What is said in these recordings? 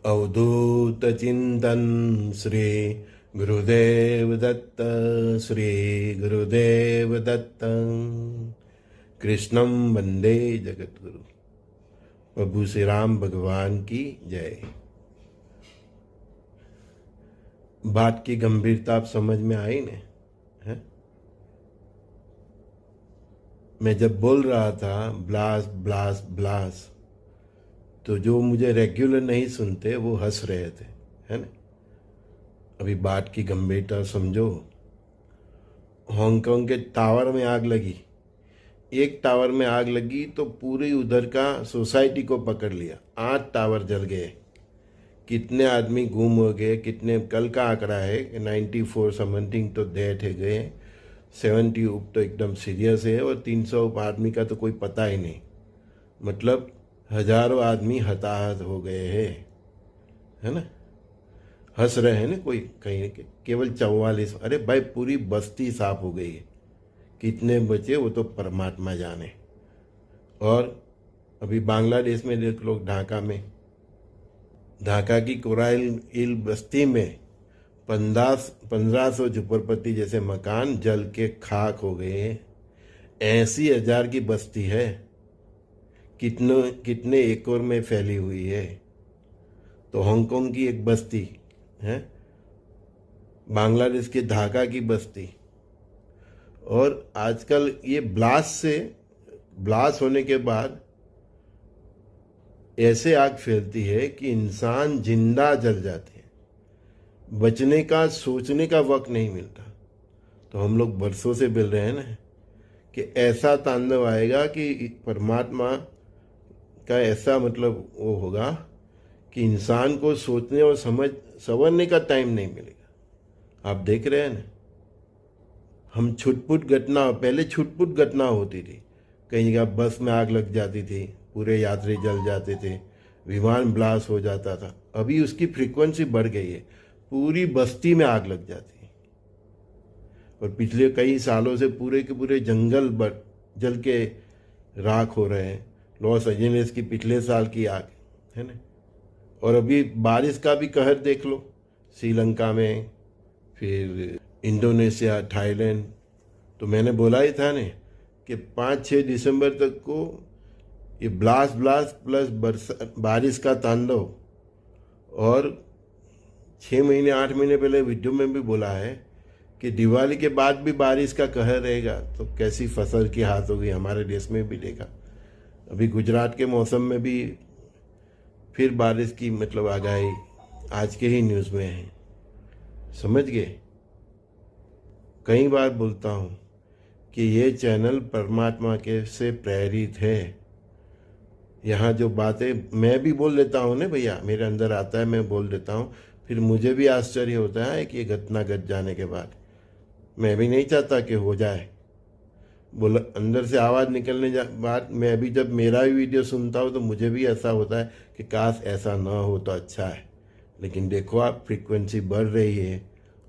अवधूत चिंतन श्री गुरुदेव दत्त। श्री गुरुदेव दत्त। कृष्णम वंदे जगतगुरु। प्रभु श्री राम भगवान की जय। बात की गंभीरता आप समझ में आई ने? है? मैं जब बोल रहा था ब्लास ब्लास ब्लास, तो जो मुझे रेगुलर नहीं सुनते वो हंस रहे थे, है ना? अभी बात की गंभीरता समझो। हांगकांग के टावर में आग लगी। एक टावर में आग लगी तो पूरी उधर का सोसाइटी को पकड़ लिया। 8 टावर जल गए। कितने आदमी गुम हो गए, कितने, कल का आंकड़ा है कि 94 समथिंग तो डेथ है गए, 70 तो एकदम सीरियस है, और 300 आदमी का तो कोई पता ही नहीं। मतलब हजारों आदमी हताहत हो गए हैं, है ना? हंस रहे हैं ना कोई कहीं के, केवल 44। अरे भाई, पूरी बस्ती साफ हो गई है। कितने बचे वो तो परमात्मा जाने। और अभी बांग्लादेश में देख लो, ढाका की कोराइल बस्ती में 1500 झुपड़पट्टी जैसे मकान जल के खाक हो गए हैं। 80,000 की बस्ती है। कितने कितने एकड़ में फैली हुई है। तो हांगकांग की एक बस्ती है, बांग्लादेश के ढाका की बस्ती। और आजकल ये ब्लास्ट होने के बाद ऐसे आग फैलती है कि इंसान जिंदा जल जाते हैं। बचने का, सोचने का वक्त नहीं मिलता। तो हम लोग बरसों से बोल रहे हैं ना कि ऐसा तांडव आएगा कि परमात्मा का ऐसा मतलब वो होगा कि इंसान को सोचने और संवरने का टाइम नहीं मिलेगा। आप देख रहे हैं ना, हम पहले छुटपुट घटना होती थी। कहीं जगह बस में आग लग जाती थी, पूरे यात्री जल जाते थे, विमान ब्लास्ट हो जाता था। अभी उसकी फ्रीक्वेंसी बढ़ गई है, पूरी बस्ती में आग लग जाती है। और पिछले कई सालों से पूरे के पूरे जंगल जल के राख हो रहे हैं। लॉस एंजलिस की पिछले साल की आग है ना। और अभी बारिश का भी कहर देख लो, श्रीलंका में, फिर इंडोनेशिया, थाईलैंड। तो मैंने बोला ही था ने कि 5-6 दिसंबर तक को ये ब्लास्ट प्लस बारिश का तांडव। और 6 महीने 8 महीने पहले वीडियो में भी बोला है कि दिवाली के बाद भी बारिश का कहर रहेगा। तो कैसी फसल की हाथ होगी, हमारे देश में भी देखा। अभी गुजरात के मौसम में भी फिर बारिश की मतलब आगाही आज के ही न्यूज़ में है। समझ गए? कई बार बोलता हूँ कि ये चैनल परमात्मा के से प्रेरित है। यहाँ जो बातें मैं भी बोल देता हूँ ना भैया, मेरे अंदर आता है, मैं बोल देता हूँ। फिर मुझे भी आश्चर्य होता है कि ये घटना घट जाने के बाद मैं भी नहीं चाहता कि हो जाए। बोला अंदर से आवाज़ निकलने बाद मैं भी जब मेरा भी वीडियो सुनता हूँ तो मुझे भी ऐसा होता है कि काश ऐसा ना हो तो अच्छा है। लेकिन देखो आप, फ्रीक्वेंसी बढ़ रही है।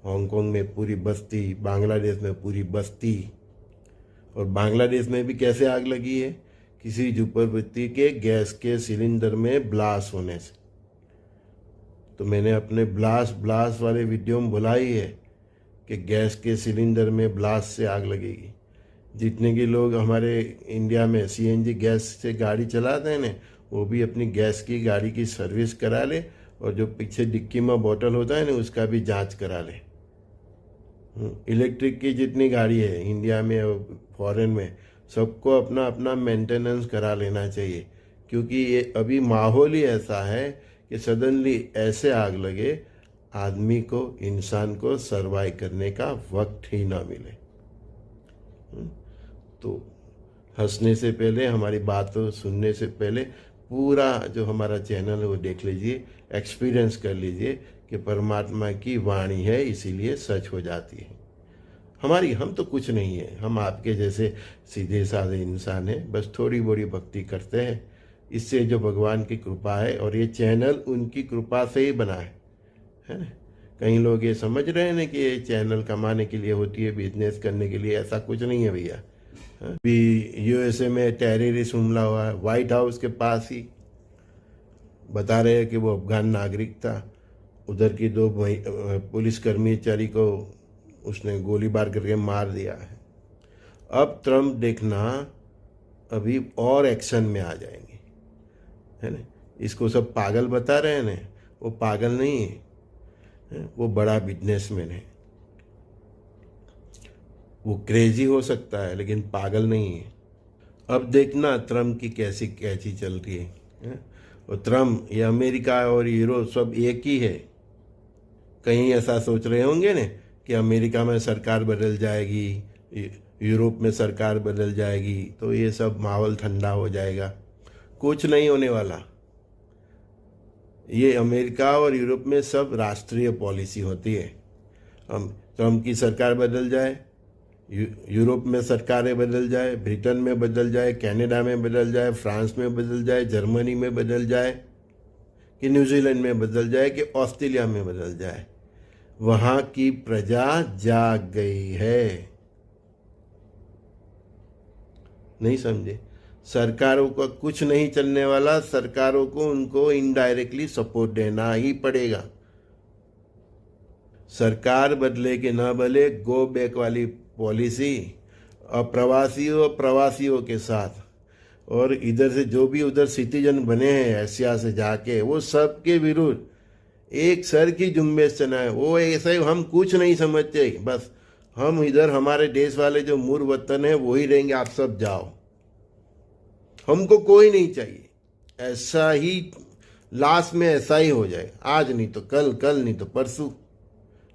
हांगकांग में पूरी बस्ती, बांग्लादेश में पूरी बस्ती। और बांग्लादेश में भी कैसे आग लगी है? किसी झुपड़पट्टी के गैस के सिलेंडर में ब्लास्ट होने से। तो मैंने अपने ब्लास्ट वाले वीडियो में बोला ही है कि गैस के सिलेंडर में ब्लास्ट से आग लगेगी। जितने के लोग हमारे इंडिया में सीएनजी गैस से गाड़ी चलाते हैं ना, वो भी अपनी गैस की गाड़ी की सर्विस करा ले। और जो पीछे डिक्की में बोतल होता है ना, उसका भी जांच करा ले। इलेक्ट्रिक की जितनी गाड़ी है इंडिया में और फॉरेन में, सबको अपना अपना मेंटेनेंस करा लेना चाहिए। क्योंकि ये अभी माहौल ही ऐसा है कि सडनली ऐसे आग लगे, आदमी को, इंसान को सर्वाइव करने का वक्त ही ना मिले। तो हंसने से पहले, हमारी बातों सुनने से पहले पूरा जो हमारा चैनल है वो देख लीजिए, एक्सपीरियंस कर लीजिए कि परमात्मा की वाणी है, इसीलिए सच हो जाती है। हम तो कुछ नहीं है, हम आपके जैसे सीधे साधे इंसान हैं, बस थोड़ी बड़ी भक्ति करते हैं। इससे जो भगवान की कृपा है, और ये चैनल उनकी कृपा से ही बना है ना। कई लोग ये समझ रहे हैं ना कि ये चैनल कमाने के लिए होती है, बिजनेस करने के लिए। ऐसा कुछ नहीं है भैया। अभी यूएसए में टेररिस्ट हमला हुआ है, व्हाइट हाउस के पास ही। बता रहे हैं कि वो अफगान नागरिक था, उधर की दो पुलिस कर्मचारी को उसने गोलीबार करके मार दिया है। अब ट्रम्प देखना अभी और एक्शन में आ जाएंगे, है ना। इसको सब पागल बता रहे हैं ना, वो पागल नहीं है, वो बड़ा बिजनेसमैन है। वो क्रेजी हो सकता है लेकिन पागल नहीं है। अब देखना ट्रम्प की कैसी कैची चल रही है। और ट्रम्प, ये अमेरिका और यूरोप सब एक ही है। कहीं ऐसा सोच रहे होंगे ना कि अमेरिका में सरकार बदल जाएगी, यूरोप में सरकार बदल जाएगी तो ये सब माहौल ठंडा हो जाएगा। कुछ नहीं होने वाला। ये अमेरिका और यूरोप में सब राष्ट्रीय पॉलिसी होती है। हम ट्रम्प की सरकार बदल जाए, यूरोप में सरकारें बदल जाए, ब्रिटेन में बदल जाए, कनाडा में बदल जाए, फ्रांस में बदल जाए, जर्मनी में बदल जाए, कि न्यूजीलैंड में बदल जाए, कि ऑस्ट्रेलिया में बदल जाए, वहाँ की प्रजा जाग गई है। नहीं समझे? सरकारों का कुछ नहीं चलने वाला। सरकारों को उनको इनडायरेक्टली सपोर्ट देना ही पड़ेगा। सरकार बदले कि ना बदले, गो बैक वाली पॉलिसी अप्रवासियों प्रवासियों के साथ, और इधर से जो भी उधर सिटीजन बने हैं एशिया से जाके, वो सबके विरुद्ध एक सर की जुम्बेश चलाए। वो ऐसे हम कुछ नहीं समझते, बस हम इधर हमारे देश वाले जो मूल वतन है वही रहेंगे, आप सब जाओ, हमको कोई नहीं चाहिए। ऐसा ही लास्ट में ऐसा ही हो जाए। आज नहीं तो कल, कल नहीं तो परसों,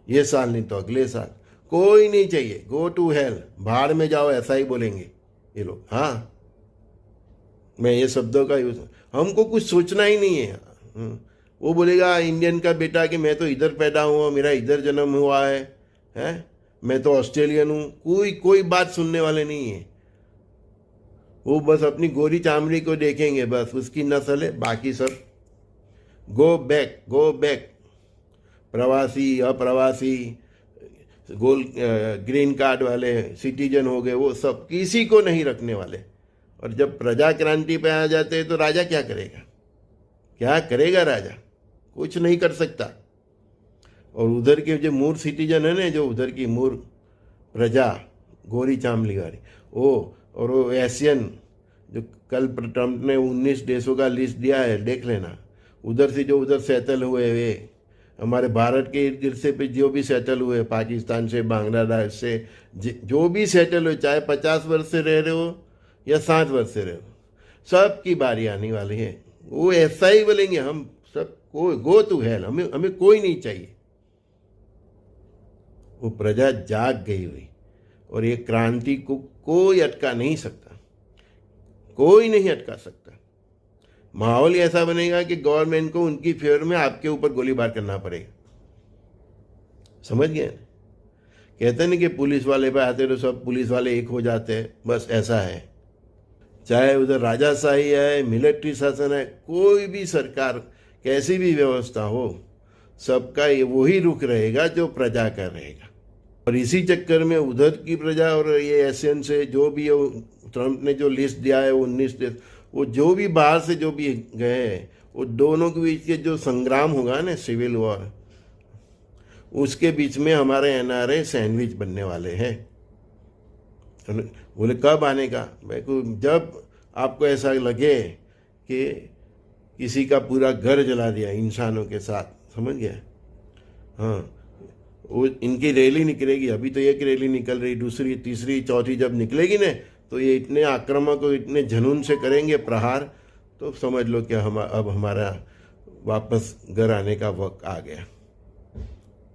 ये साल नहीं तो अगले साल, कोई नहीं चाहिए। गो टू हेल, भाड़ में जाओ, ऐसा ही बोलेंगे ये लोग। हाँ, मैं ये शब्दों का यूज, हमको कुछ सोचना ही नहीं है। वो बोलेगा इंडियन का बेटा कि मैं तो इधर पैदा हुआ, मेरा इधर जन्म हुआ है, मैं तो ऑस्ट्रेलियन हूँ। कोई बात सुनने वाले नहीं है। वो बस अपनी गोरी चामड़ी को देखेंगे, बस उसकी नस्ल है, बाकी सब गो बैक, गो बैक। प्रवासी, अप्रवासी, ग्रीन कार्ड वाले, सिटीजन हो गए, वो सब किसी को नहीं रखने वाले। और जब प्रजा क्रांति पे आ जाते हैं तो राजा क्या करेगा? क्या करेगा राजा? कुछ नहीं कर सकता। और उधर के जो मूर सिटीजन है ना, जो उधर की मूर प्रजा, गोरी चामड़ी वाली, वो और वो एशियन, जो कल ट्रम्प ने 19 देशों का लिस्ट दिया है, देख लेना। उधर से जो उधर सेटल हुए वे, हमारे भारत के इर्द गिर्द से पे जो भी सेटल हुए, पाकिस्तान से, बांग्लादेश से, जो भी सेटल हुए, चाहे 50 वर्ष से रह रहे हो या 7 वर्ष से रहे हो, सब की बारी आने वाली है। वो ऐसा ही बोलेंगे, हम सब को गो टू हेल, हमें कोई नहीं चाहिए। वो प्रजा जाग गई हुई, और ये क्रांति को कोई अटका नहीं सकता, कोई नहीं अटका सकता। माहौल ऐसा बनेगा कि गवर्नमेंट को उनकी फेवर में आपके ऊपर गोलीबार करना पड़ेगा। समझ गए? कहते हैं ना कि पुलिस वाले पे आते तो सब पुलिस वाले एक हो जाते हैं, बस ऐसा है। चाहे उधर राजाशाही है, मिलिट्री शासन है, कोई भी सरकार, कैसी भी व्यवस्था हो, सबका ये वही रुख रहेगा जो प्रजा का रहेगा। और इसी चक्कर में उधर की प्रजा और ये एशियन से जो भी ट्रम्प ने जो लिस्ट दिया है 19 देश, वो जो भी बाहर से जो भी गए हैं, वो दोनों के बीच के जो संग्राम होगा ना, सिविल वॉर, उसके बीच में हमारे एनआरए सैंडविच बनने वाले हैं। बोले कब आने का? मैं को जब आपको ऐसा लगे कि किसी का पूरा घर जला दिया इंसानों के साथ, समझ गया? हाँ, वो इनकी रैली निकलेगी। अभी तो एक रैली निकल रही, दूसरी, तीसरी, चौथी जब निकलेगी ना, तो ये इतने आक्रामक और इतने जुनून से करेंगे प्रहार, तो समझ लो कि अब हमारा वापस घर आने का वक्त आ गया।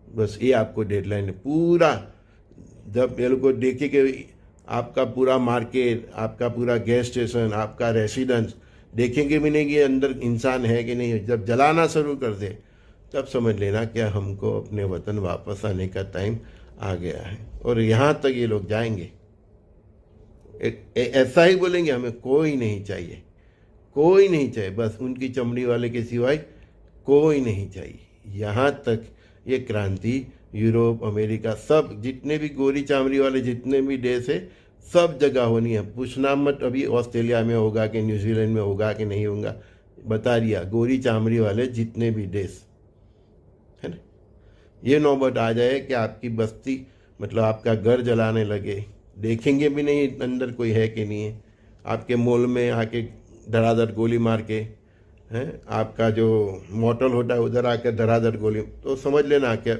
बस ये आपको डेडलाइन है पूरा। जब ये लोग को देखे कि आपका पूरा मार्केट, आपका पूरा गैस स्टेशन, आपका रेसिडेंस देखेंगे भी नहीं कि अंदर इंसान है कि नहीं, जब जलाना शुरू कर दे तब समझ लेना कि हमको अपने वतन वापस आने का टाइम आ गया है। और यहाँ तक ये लोग जाएंगे, ऐसा ही बोलेंगे, हमें कोई नहीं चाहिए, कोई नहीं चाहिए, बस उनकी चमड़ी वाले के सिवाय कोई नहीं चाहिए। यहाँ तक ये क्रांति यूरोप, अमेरिका, सब जितने भी गोरी चामड़ी वाले जितने भी देश है, सब जगह होनी है। पूछना मत अभी ऑस्ट्रेलिया में होगा कि न्यूजीलैंड में होगा कि नहीं होगा, बता दिया, गोरी चामड़ी वाले जितने भी देश है ना, ये नौबत आ जाए कि आपकी बस्ती मतलब आपका घर जलाने लगे, देखेंगे भी नहीं अंदर कोई है कि नहीं है, आपके मॉल में आके धड़ाधड़ गोली मार के हैं, आपका जो मोटल होता है उधर आकर धड़ाधड़ गोली, तो समझ लेना क्या,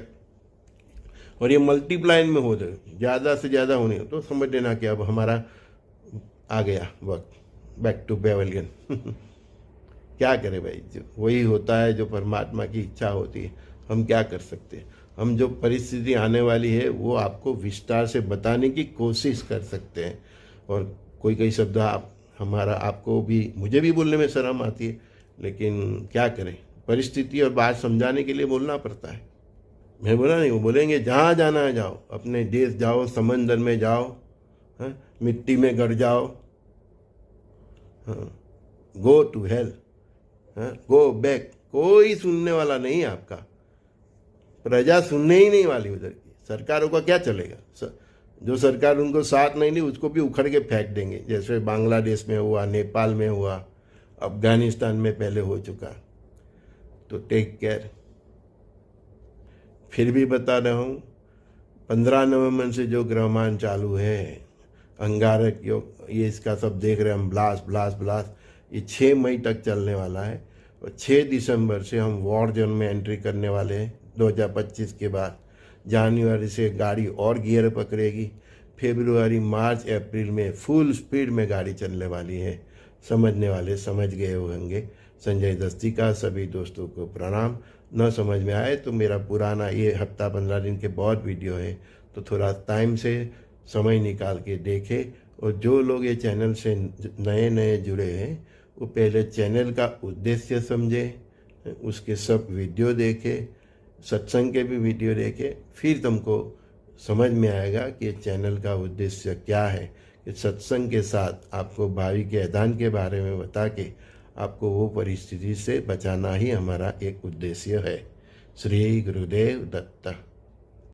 और ये मल्टीप्लाइन में हो जाए, ज़्यादा से ज़्यादा होने, तो समझ लेना कि अब हमारा आ गया वक्त, बैक टू पेवेलियन। क्या करें भाई, जो वही होता है जो परमात्मा की इच्छा होती है, हम क्या कर सकते हैं। हम जो परिस्थिति आने वाली है वो आपको विस्तार से बताने की कोशिश कर सकते हैं, और कोई कोई शब्द हमारा आपको भी, मुझे भी बोलने में शर्म आती है, लेकिन क्या करें, परिस्थिति और बात समझाने के लिए बोलना पड़ता है। मैं बोला नहीं, वो बोलेंगे जहाँ जाना है जाओ, अपने देश जाओ, समंदर में जाओ, हाँ, मिट्टी में गड़ जाओ, हाँ, go to hell, go back, कोई सुनने वाला नहीं है आपका, प्रजा सुनने ही नहीं वाली उधर की सरकारों का क्या चलेगा। जो सरकार उनको साथ नहीं ली उसको भी उखड़ के फेंक देंगे, जैसे बांग्लादेश में हुआ, नेपाल में हुआ, अफगानिस्तान में पहले हो चुका। तो टेक केयर। फिर भी बता रहा हूँ, 15 नवंबर से जो ग्रहमान चालू है, अंगारक योग, ये इसका सब देख रहे हैं हम, ब्लास्ट ब्लास्ट ब्लास्ट, ये 6 मई तक चलने वाला है, और 6 दिसंबर से हम वॉर जोन में एंट्री करने वाले हैं 2025 के बाद। जनवरी से गाड़ी और गियर पकड़ेगी, फरवरी मार्च अप्रैल में फुल स्पीड में गाड़ी चलने वाली है। समझने वाले समझ गए होंगे। संजय दस्ती का सभी दोस्तों को प्रणाम। न समझ में आए तो मेरा पुराना ये हफ्ता 15 दिन के बहुत वीडियो है, तो थोड़ा टाइम से समय निकाल के देखें। और जो लोग ये चैनल से नए नए जुड़े हैं वो पहले चैनल का उद्देश्य समझे, उसके सब वीडियो देखे, सत्संग के भी वीडियो देखे, फिर तुमको समझ में आएगा कि चैनल का उद्देश्य क्या है। कि सत्संग के साथ आपको भावी के ऐलान के बारे में बता के आपको वो परिस्थिति से बचाना ही हमारा एक उद्देश्य है। श्री गुरुदेव दत्त।